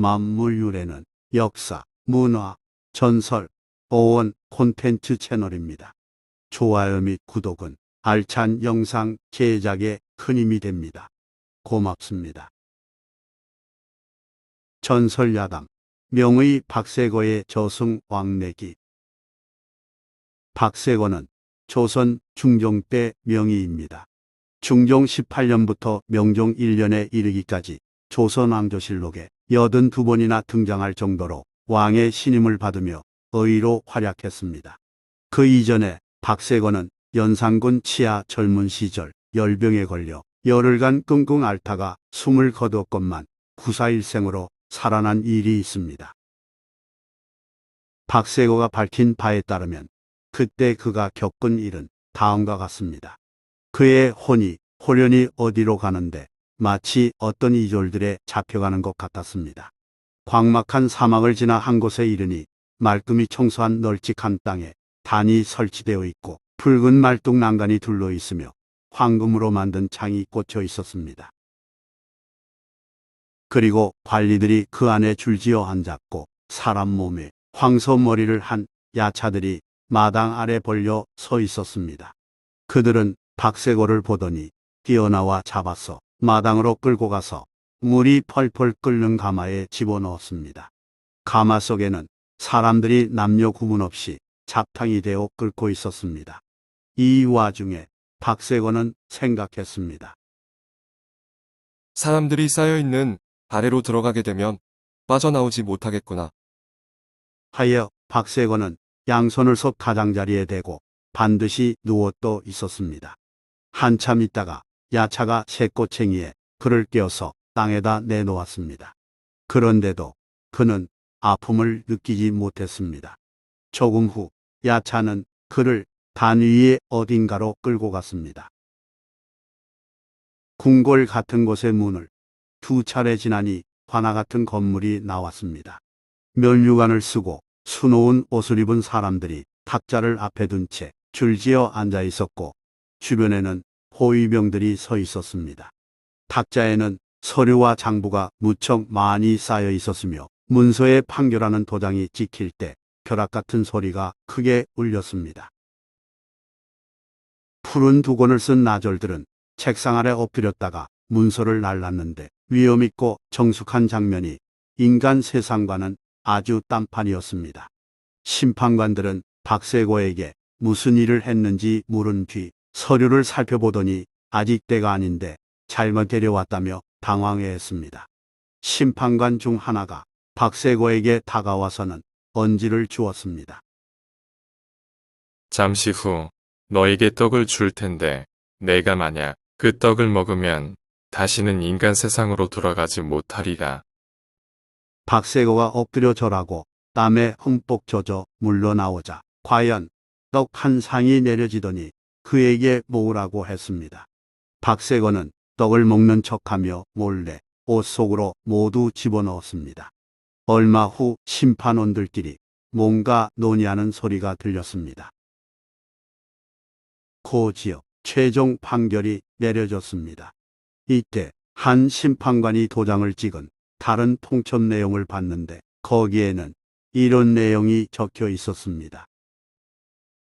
만물유래는 역사, 문화, 전설, 보원 콘텐츠 채널입니다. 좋아요 및 구독은 알찬 영상 제작에 큰 힘이 됩니다. 고맙습니다. 전설야담 명의 박세거의 저승 왕래기. 박세거는 조선 중종 때 명의입니다. 중종 18년부터 명종 1년에 이르기까지 조선왕조실록에 82번이나 등장할 정도로 왕의 신임을 받으며 의로 활약했습니다. 그 이전에 박세거는 연산군 치하 젊은 시절 열병에 걸려 열흘간 끙끙 앓다가 숨을 거두었건만 구사일생으로 살아난 일이 있습니다. 박세거가 밝힌 바에 따르면 그때 그가 겪은 일은 다음과 같습니다. 그의 혼이 호련히 어디로 가는데 마치 어떤 이졸들에 잡혀가는 것 같았습니다. 광막한 사막을 지나 한 곳에 이르니 말끔히 청소한 널찍한 땅에 단이 설치되어 있고 붉은 말뚝 난간이 둘러 있으며 황금으로 만든 창이 꽂혀 있었습니다. 그리고 관리들이 그 안에 줄지어 앉았고 사람 몸에 황소머리를 한 야차들이 마당 아래 벌려 서 있었습니다. 그들은 박세거를 보더니 뛰어나와 잡아서 마당으로 끌고 가서 물이 펄펄 끓는 가마에 집어넣었습니다. 가마 속에는 사람들이 남녀 구분 없이 잡탕이 되어 끓고 있었습니다. 이 와중에 박세거는 생각했습니다. 사람들이 쌓여있는 아래로 들어가게 되면 빠져나오지 못하겠구나. 하여 박세거는 양손을 속 가장자리에 대고 반드시 누워 떠 있었습니다. 한참 있다가 야차가 새꼬챙이에 그를 꿰어서 땅에다 내놓았습니다. 그런데도 그는 아픔을 느끼지 못했습니다. 조금 후 야차는 그를 단 위에 어딘가로 끌고 갔습니다. 궁궐 같은 곳의 문을 두 차례 지나니 관아 같은 건물이 나왔습니다. 면류관을 쓰고 수놓은 옷을 입은 사람들이 탁자를 앞에 둔 채 줄지어 앉아 있었고 주변에는 호위병들이 서 있었습니다. 탁자에는 서류와 장부가 무척 많이 쌓여 있었으며 문서에 판결하는 도장이 찍힐 때 벼락 같은 소리가 크게 울렸습니다. 푸른 두건을 쓴 나졸들은 책상 아래 엎드렸다가 문서를 날랐는데 위엄있고 정숙한 장면이 인간 세상과는 아주 딴판이었습니다. 심판관들은 박세거에게 무슨 일을 했는지 물은 뒤 서류를 살펴보더니 아직 때가 아닌데 잘못 데려왔다며 당황해했습니다. 심판관 중 하나가 박세거에게 다가와서는 언지를 주었습니다. 잠시 후 너에게 떡을 줄 텐데 내가 만약 그 떡을 먹으면 다시는 인간 세상으로 돌아가지 못하리라. 박세거가 엎드려 절하고 땀에 흠뻑 젖어 물러나오자 과연 떡 한 상이 내려지더니 그에게 먹으라고 했습니다. 박세거는 떡을 먹는 척하며 몰래 옷 속으로 모두 집어넣었습니다. 얼마 후 심판원들끼리 뭔가 논의하는 소리가 들렸습니다. 고지역 최종 판결이 내려졌습니다. 이때 한 심판관이 도장을 찍은 다른 통첩 내용을 봤는데 거기에는 이런 내용이 적혀 있었습니다.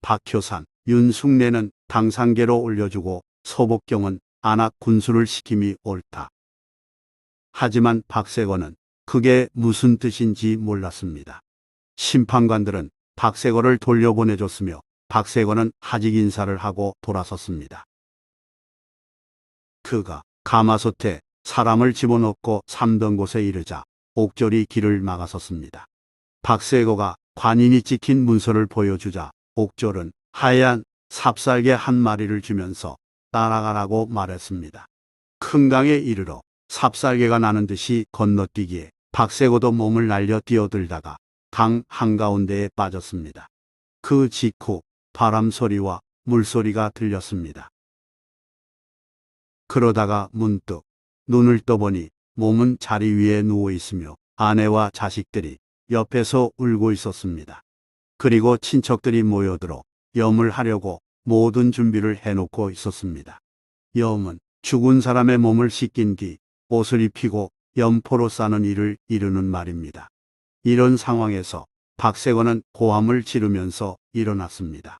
박효산, 윤숙래는 당상계로 올려주고 서복경은 안악 군수를 시킴이 옳다. 하지만 박세거는 그게 무슨 뜻인지 몰랐습니다. 심판관들은 박세거를 돌려보내줬으며 박세거는 하직 인사를 하고 돌아섰습니다. 그가 가마솥에 사람을 집어넣고 삼던 곳에 이르자 옥졸이 길을 막아섰습니다. 박세거가 관인이 찍힌 문서를 보여주자 옥졸은 하얀 삽살개 한 마리를 주면서 따라가라고 말했습니다. 큰 강에 이르러 삽살개가 나는 듯이 건너뛰기에 박세거도 몸을 날려 뛰어들다가 강 한가운데에 빠졌습니다. 그 직후 바람 소리와 물소리가 들렸습니다. 그러다가 문득 눈을 떠보니 몸은 자리 위에 누워 있으며 아내와 자식들이 옆에서 울고 있었습니다. 그리고 친척들이 모여들어 염을 하려고 모든 준비를 해놓고 있었습니다. 염은 죽은 사람의 몸을 씻긴 뒤 옷을 입히고 연포로 싸는 일을 이루는 말입니다. 이런 상황에서 박세권은 고함을 지르면서 일어났습니다.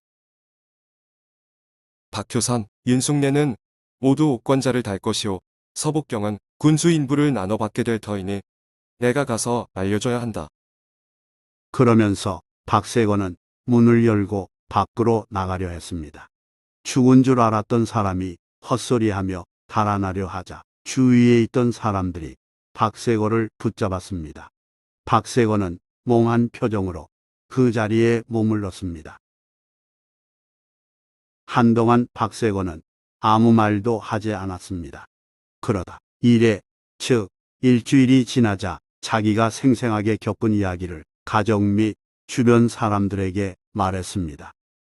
박효산, 윤숙래는 모두 옥권자를 달 것이오. 서복경은 군수 인부를 나눠받게 될 터이니 내가 가서 알려줘야 한다. 그러면서 박세권은 문을 열고 밖으로 나가려 했습니다. 죽은 줄 알았던 사람이 헛소리하며 달아나려 하자 주위에 있던 사람들이 박세권을 붙잡았습니다. 박세권은 몽한 표정으로 그 자리에 머물렀습니다. 한동안 박세권은 아무 말도 하지 않았습니다. 그러다 이래, 즉 일주일이 지나자 자기가 생생하게 겪은 이야기를 가족 및 주변 사람들에게 말했습니다.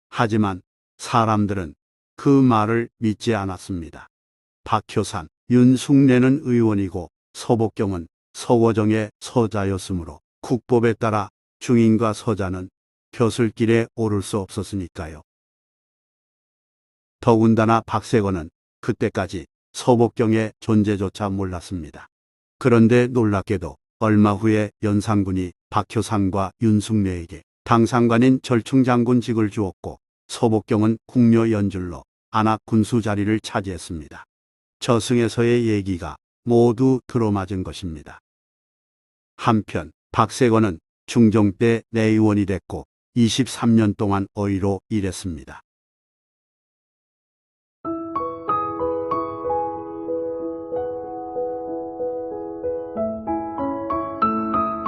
하지만 사람들은 그 말을 믿지 않았습니다. 박효산, 윤숙래는 의원이고 서복경은 서고정의 서자였으므로 국법에 따라 중인과 서자는 벼슬길에 오를 수 없었으니까요. 더군다나 박세권은 그때까지 서복경의 존재조차 몰랐습니다. 그런데 놀랍게도 얼마 후에 연산군이 박효산과 윤숙래에게 당상관인 절충장군직을 주었고 서복경은 궁녀 연줄로 안악 군수 자리를 차지했습니다. 저승에서의 얘기가 모두 들어맞은 것입니다. 한편 박세권은 중종 때 내의원이 됐고 23년 동안 어의로 일했습니다.